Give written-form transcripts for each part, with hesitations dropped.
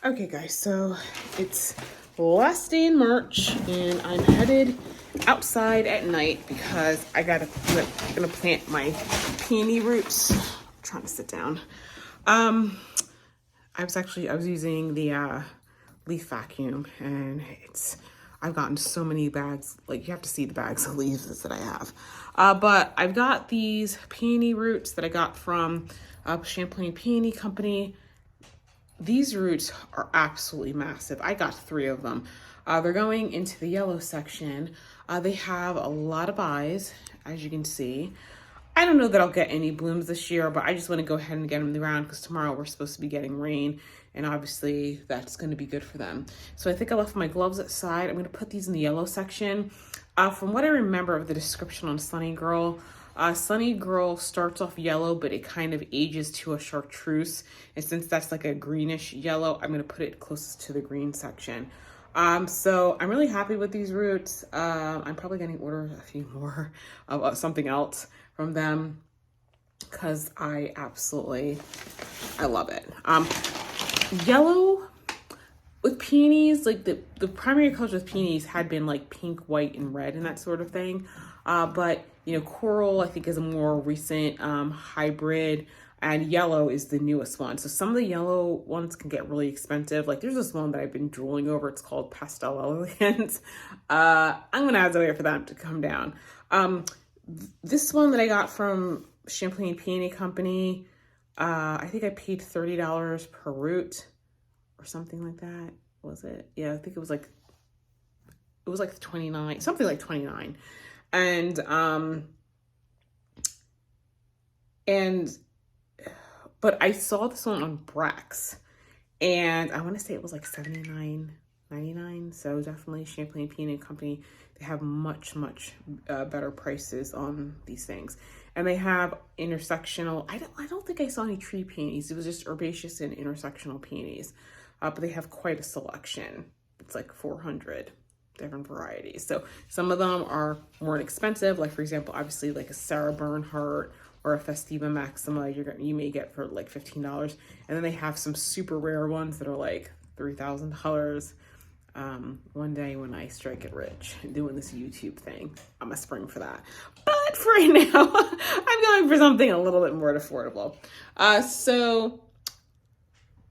Okay guys, so it's last day in March and I'm headed outside at night because I'm gonna plant my peony roots. I'm trying to sit down. I was using the leaf vacuum and I've gotten so many bags, like you have to see the bags of leaves that I have. But I've got these peony roots that I got from Champlain Peony Company. These roots are absolutely massive. I got 3 of them. They're going into the yellow section. They have a lot of eyes, as you can see. I don't know that I'll get any blooms this year, but I just want to go ahead and get them in the ground because tomorrow we're supposed to be getting rain, and obviously that's going to be good for them. So I think I left my gloves outside. I'm going to put these in the yellow section. From what I remember of the description on Sunny Girl, Sunny Girl starts off yellow, but it kind of ages to a chartreuse. And since that's like a greenish yellow, I'm going to put it closest to the green section. So I'm really happy with these roots. I'm probably going to order a few more of something else from them because I love it. Yellow with peonies, like the primary colors with peonies had been like pink, white, and red and that sort of thing. But you know, coral I think is a more recent hybrid, and yellow is the newest one. So some of the yellow ones can get really expensive. Like there's this one that I've been drooling over. It's called Pastel Elegance. I'm gonna have to wait for that to come down. This one that I got from Champlain Peony Company, I think I paid $30 per root or something like that. Was it? Yeah, I think it was like 29, something like 29. But I saw this one on Brax and I want to say it was like $79.99. So definitely Champlain Peony Company. They have much better prices on these things, and they have intersectional. I don't think I saw any tree peonies. It was just herbaceous and intersectional peonies, but they have quite a selection. It's like 400 different varieties. So some of them are more inexpensive, like for example, obviously like a Sarah Bernhardt or a Festiva Maxima you may get for like $15, and then they have some super rare ones that are like $3,000. One day when I strike it rich doing this YouTube thing, I'm a spring for that. But for right now, I'm going for something a little bit more affordable. So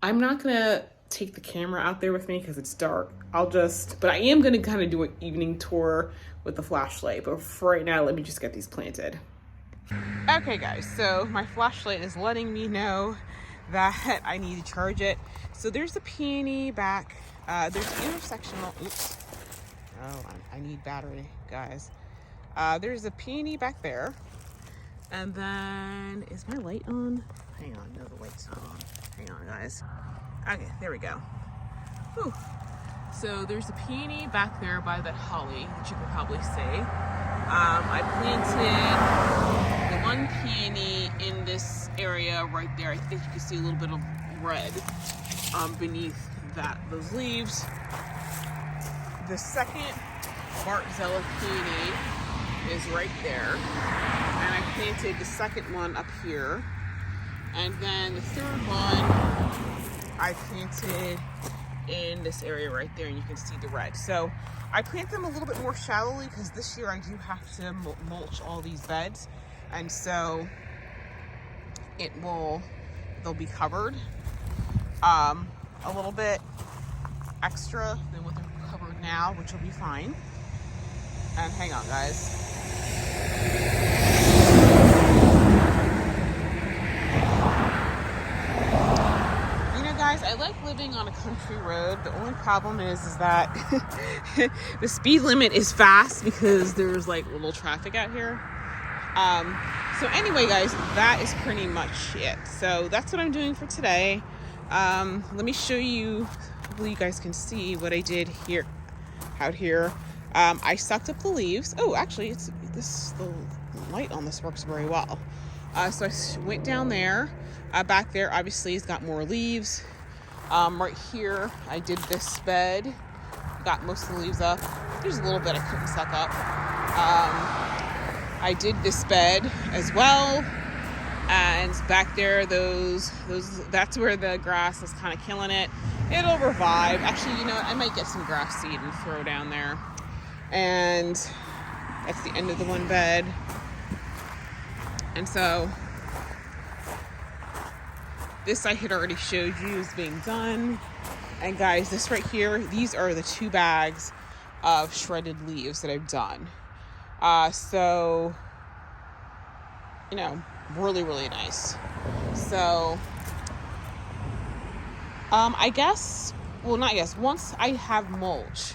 I'm not gonna take the camera out there with me because it's dark. But I am gonna kind of do an evening tour with the flashlight. But for right now, let me just get these planted. Okay guys, so my flashlight is letting me know that I need to charge it. So there's the peony back. There's intersectional, oops. Oh, I need battery, guys. There's a peony back there. And then, is my light on? Hang on, no, the light's not on. Hang on, guys. Okay, there we go. Whew. So there's a peony back there by that holly that you can probably see. I planted the one peony in this area right there. I think you can see a little bit of red beneath those leaves. The second Bartzella peony is right there, and I planted the second one up here, and then the third one I planted in this area right there, and you can see the red. So I plant them a little bit more shallowly because this year I do have to mulch all these beds, and so they'll be covered a little bit extra than what they're covered now, which will be fine. And hang on, guys. Guys, I like living on a country road. The only problem is that the speed limit is fast because there's like little traffic out here. So anyway, guys, that is pretty much it. So that's what I'm doing for today. Let me show you, hopefully you guys can see what I did here, out here. I sucked up the leaves. Oh, actually, the light on this works very well. So I went down there. Back there, obviously, it's got more leaves. Right here, I did this bed, got most of the leaves up. There's a little bit I couldn't suck up. I did this bed as well, and back there, that's where the grass is kind of killing it. it'll revive. Actually, you know what? I might get some grass seed and throw down there. And that's the end of the one bed. And so this I had already showed you is being done. And guys, this right here, these are the 2 bags of shredded leaves that I've done. So, you know, really, really nice. So, I guess, well, not guess, once I have mulch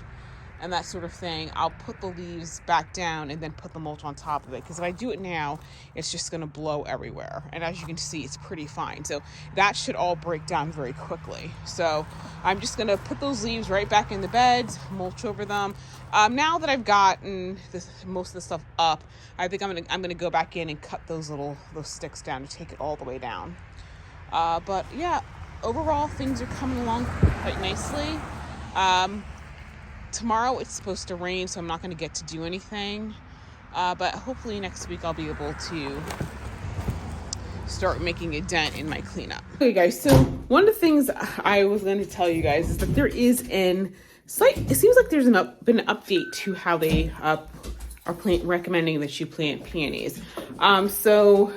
and that sort of thing, I'll put the leaves back down and then put the mulch on top of it. Because if I do it now, it's just going to blow everywhere. And as you can see, it's pretty fine. So that should all break down very quickly. So I'm just going to put those leaves right back in the beds, mulch over them. Now that I've gotten most of the stuff up, I think I'm gonna go back in and cut those sticks down to take it all the way down. But yeah, overall things are coming along quite nicely. Tomorrow it's supposed to rain, so I'm not going to get to do anything. But hopefully next week I'll be able to start making a dent in my cleanup. Okay guys, so one of the things I was going to tell you guys is that there is it seems like there's been an update to how they are recommending that you plant peonies. So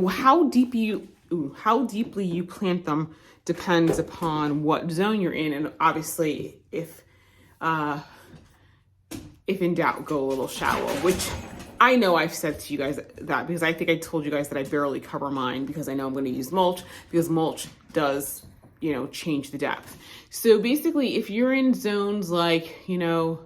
how deeply you plant them depends upon what zone you're in, and obviously if in doubt, go a little shallow, which I know I've said to you guys that because I think I told you guys that I barely cover mine because I know I'm going to use mulch, because mulch does, you know, change the depth. So basically if you're in zones like, 6,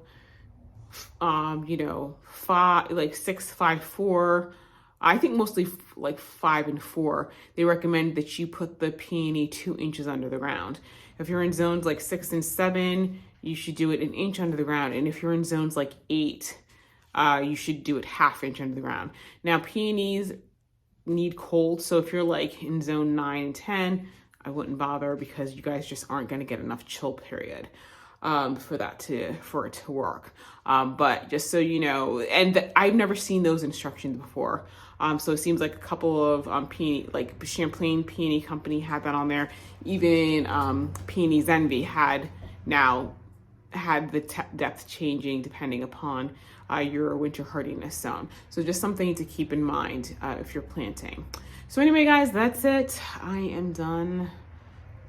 5, 4, I think mostly like 5 and 4, they recommend that you put the peony 2 inches under the ground. If you're in zones like 6 and 7, you should do it 1 inch under the ground. And if you're in zones like 8, you should do it 1/2 inch under the ground. Now peonies need cold. So if you're like in zone 9 and 10, I wouldn't bother because you guys just aren't going to get enough chill period for it to work. But just so you know, and I've never seen those instructions before. So it seems like a couple of peony, like Champlain Peony Company had that on there. Even Peonies Envy had the depth changing depending upon your winter hardiness zone. So just something to keep in mind if you're planting. So anyway, guys, that's it. I am done.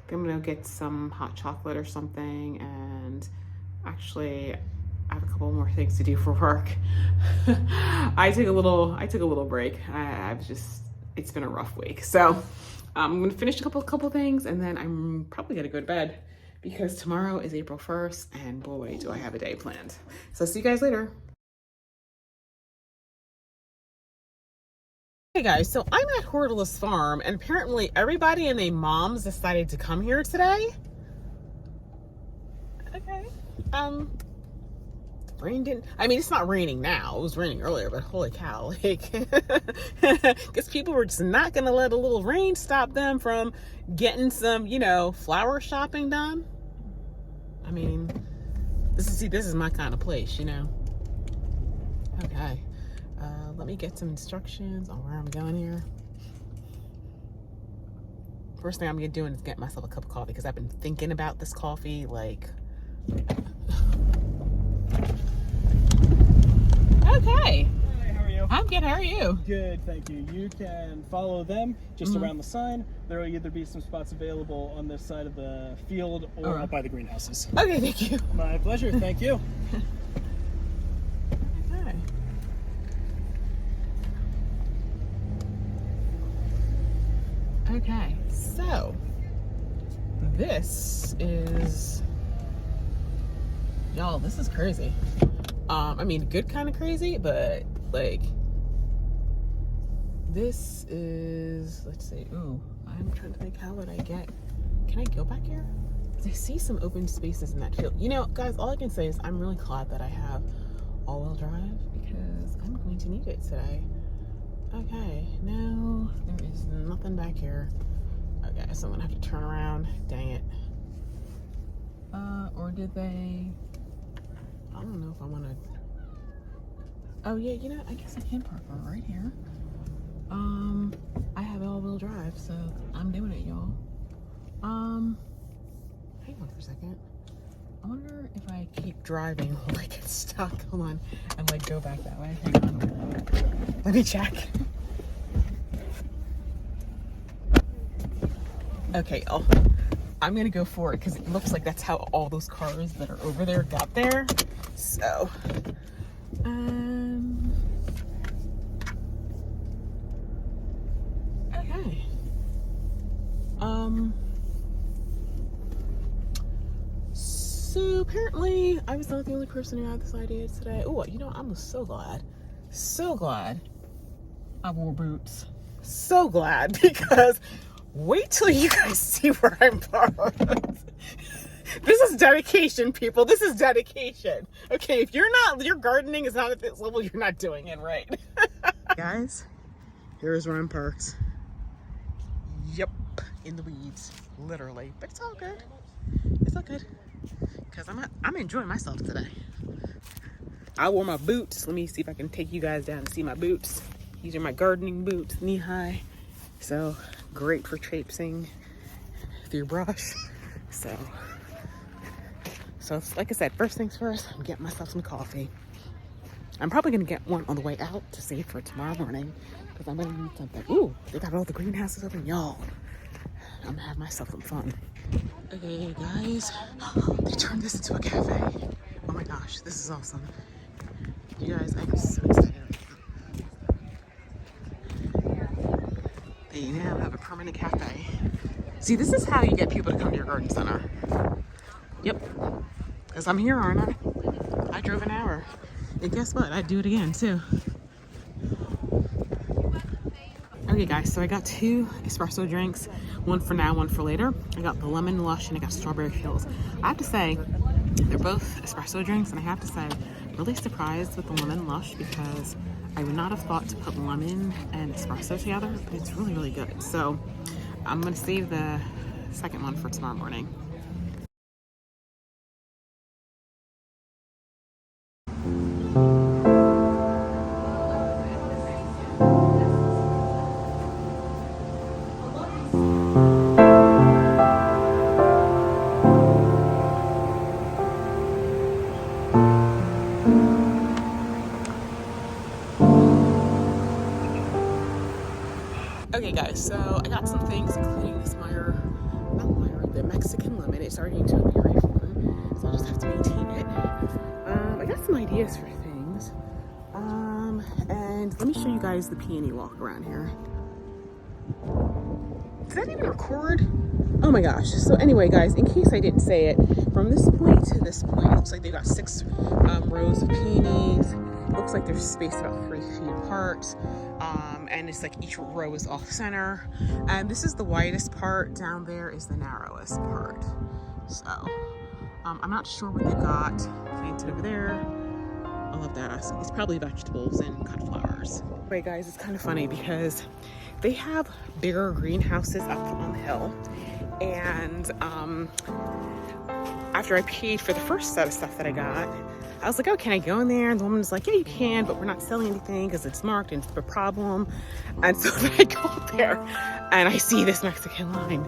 I'm gonna get some hot chocolate or something, and actually I have a couple more things to do for work. I took a little break. It's been a rough week. So I'm gonna finish a couple things, and then I'm probably gonna go to bed because tomorrow is April 1st, and boy, do I have a day planned. So see you guys later. Hey guys, so I'm at Hortulus Farm, and apparently everybody and their moms decided to come here today. Okay. Rain didn't, I mean, it's not raining now. It was raining earlier, but holy cow, like, because people were just not going to let a little rain stop them from getting some, flower shopping done. I mean, this is my kind of place, Okay. Let me get some instructions on where I'm going here. First thing I'm gonna do is get myself a cup of coffee because I've been thinking about this coffee like. Okay. Hi, how are you? I'm good. How are you? Good, thank you. You can follow them just around the sign. There will either be some spots available on this side of the field or up by the greenhouses. Okay, thank you. My pleasure. Thank you. Okay, so this is, y'all, this is crazy. I mean, good kind of crazy, but like, this is, let's see, ooh, I'm trying to think, how would I get, can I go back here? Because I see some open spaces in that field. Guys, all I can say is I'm really glad that I have all-wheel drive because I'm going to need it today. Okay, no, there is nothing back here. Okay, so I'm gonna have to turn around. Dang it. Or did they? I don't know if I wanna. Oh yeah, I guess I can park right here. I have all-wheel drive, so I'm doing it, y'all. second. I wonder if I keep driving will I get stuck. Hold on. And like go back that way. Hang on. Let me check. Okay, I'm gonna go for it because it looks like that's how all those cars that are over there got there. So, okay. So apparently I was not the only person who had this idea today. Oh, you know, I'm so glad I wore boots. So glad, because wait till you guys see where I'm parked. This is dedication, people. This is dedication. Okay, if your gardening is not at this level, you're not doing it right. Guys, here's where I'm parked. Yep, in the weeds, literally. But it's all good. It's all good, because I'm enjoying myself today. I wore my boots. Let me see if I can take you guys down and see my boots. These are my gardening boots, knee-high. So great for traipsing through brush. So it's like I said, first things first, I'm getting myself some coffee. I'm probably gonna get one on the way out to save for tomorrow morning, because I'm gonna need something. Ooh, they got all the greenhouses open, y'all. I'm gonna have myself some fun. Okay, guys, they turned this into a cafe. Oh my gosh, this is awesome. You guys, I'm so excited. They now have a permanent cafe. See, this is how you get people to come to your garden center. Yep, because I'm here, aren't I? I drove an hour. And guess what? I'd do it again, too. Okay, guys, so I got 2 espresso drinks. One for now, one for later. I got the lemon lush and I got strawberry hills. I have to say, they're both espresso drinks, and I have to say, I'm really surprised with the lemon lush because I would not have thought to put lemon and espresso together, but it's really, really good. So I'm gonna save the second one for tomorrow morning. Okay guys, so I got some things, including this the Mexican lemon. It's starting to appear form, so I'll just have to maintain it. I got some ideas for things. And let me show you guys the peony walk around here. Did that even record? Oh my gosh. So anyway, guys, in case I didn't say it, from this point to this point, it looks like they've got 6 rows of peonies. It looks like they're spaced about 3 feet apart. And it's like each row is off center. And this is the widest part. Down there is the narrowest part. So I'm not sure what they've got planted over there. I'll have to ask. It's probably vegetables and cut flowers. Wait, guys, it's kind of funny because they have bigger greenhouses up on the hill. And after I paid for the first set of stuff that I got, I was like, oh, can I go in there? And the woman was like, yeah, you can, but we're not selling anything because it's marked and it's a problem. And so then I go up there and I see this Mexican lime.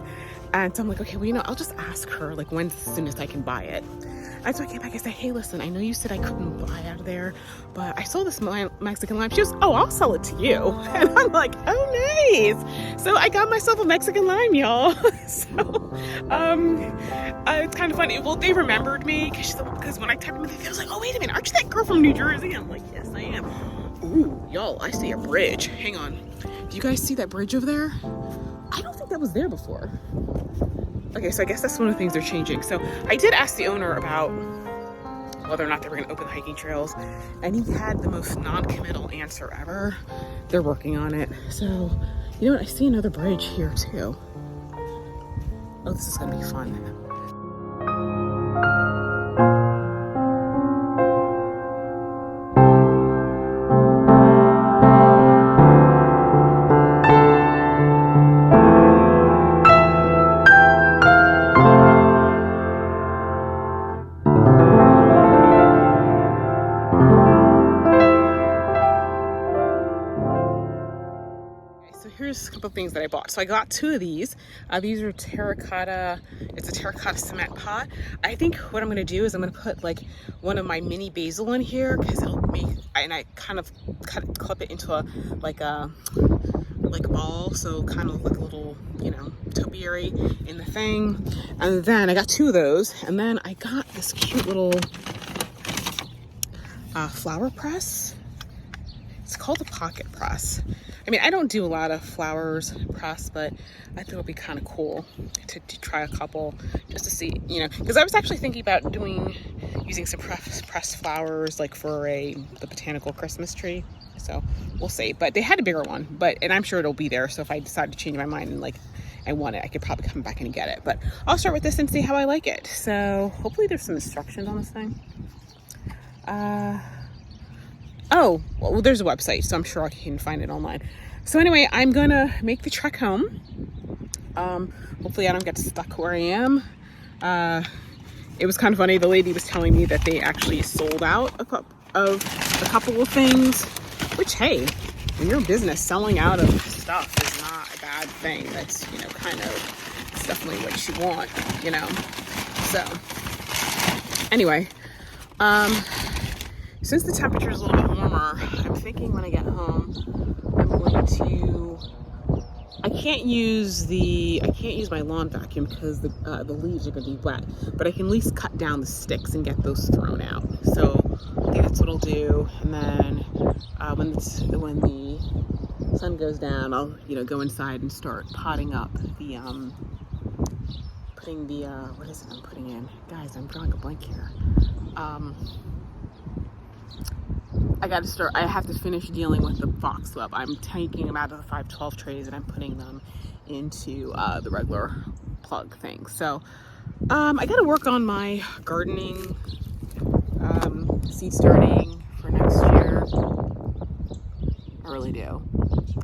And so I'm like, okay, well, you know, I'll just ask her like when's the soonest I can buy it. And so I came back and said, hey, listen, I know you said I couldn't buy out of there, but I saw this Mexican lime. She goes, oh, I'll sell it to you. And I'm like, oh, nice. So I got myself a Mexican lime, y'all. So it's kind of funny. Well, they remembered me because when I typed in the thing, I was like, oh, wait a minute, aren't you that girl from New Jersey? I'm like, yes, I am. Ooh, y'all, I see a bridge. Hang on. Do you guys see that bridge over there? I don't think that was there before. Okay, so I guess that's one of the things they're changing. So I did ask the owner about whether or not they were going to open the hiking trails, and he had the most non-committal answer ever. They're working on it. So, you know what? I see another bridge here too. Oh, this is going to be fun. of things that I bought. So I got 2 of these. These are terracotta. It's a terracotta cement pot. I think what I'm gonna do is I'm gonna put like one of my mini basil in here because it'll make, and I kind of clip it into a ball, so kind of like a little, you know, topiary in the thing. And then I got 2 of those, and then I got this cute little flower press. It's called a pocket press. I mean, I don't do a lot of flowers press, but I thought it would be kind of cool to try a couple just to see, you know, because I was actually thinking about using some pressed flowers like for the botanical Christmas tree. So we'll see. But they had a bigger one, and I'm sure it'll be there. So if I decide to change my mind and like I want it, I could probably come back and get it. But I'll start with this and see how I like it. So hopefully there's some instructions on this thing. Oh, well, there's a website, so I'm sure I can find it online. So anyway, I'm gonna make the trek home. Hopefully I don't get stuck where I am. It was kind of funny. The lady was telling me that they actually sold out of a couple of things, which, hey, when you're in business, selling out of stuff is not a bad thing. That's, you know, kind of, it's definitely what you want, you know. So anyway, since the temperature is a little bit warmer, I'm thinking when I get home, I'm going to, I can't use my lawn vacuum because the leaves are going to be wet, but I can at least cut down the sticks and get those thrown out. So I think that's what I'll do. And then when the sun goes down, I'll, you know, go inside and start potting up putting the, what is it I'm putting in? Guys, I'm drawing a blank here. I have to finish dealing with the foxglove. I'm taking them out of the 512 trays and I'm putting them into the regular plug thing. So I got to work on my gardening, seed starting for next year. I really do.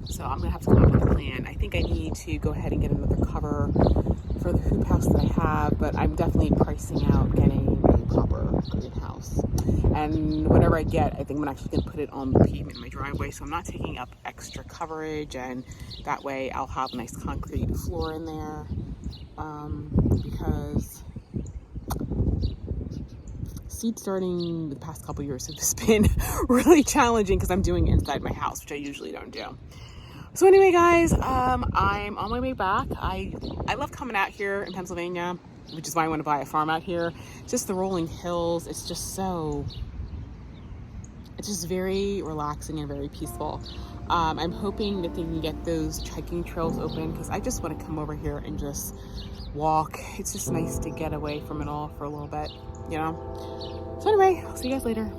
So I'm gonna have to come up with a plan. I think I need to go ahead and get another cover for the hoop house that I have, but I'm definitely pricing out getting a proper greenhouse. And whatever I get, I think I'm actually gonna put it on the pavement in my driveway, so I'm not taking up extra coverage, and that way I'll have a nice concrete floor in there, because seed starting the past couple years has been really challenging because I'm doing it inside my house, which I usually don't do. So anyway, guys, I'm on my way back. I love coming out here in Pennsylvania, which is why I want to buy a farm out here. Just the rolling hills. It's just very relaxing and very peaceful. I'm hoping that they can get those hiking trails open because I just want to come over here and just walk. It's just nice to get away from it all for a little bit, you know? So anyway, I'll see you guys later.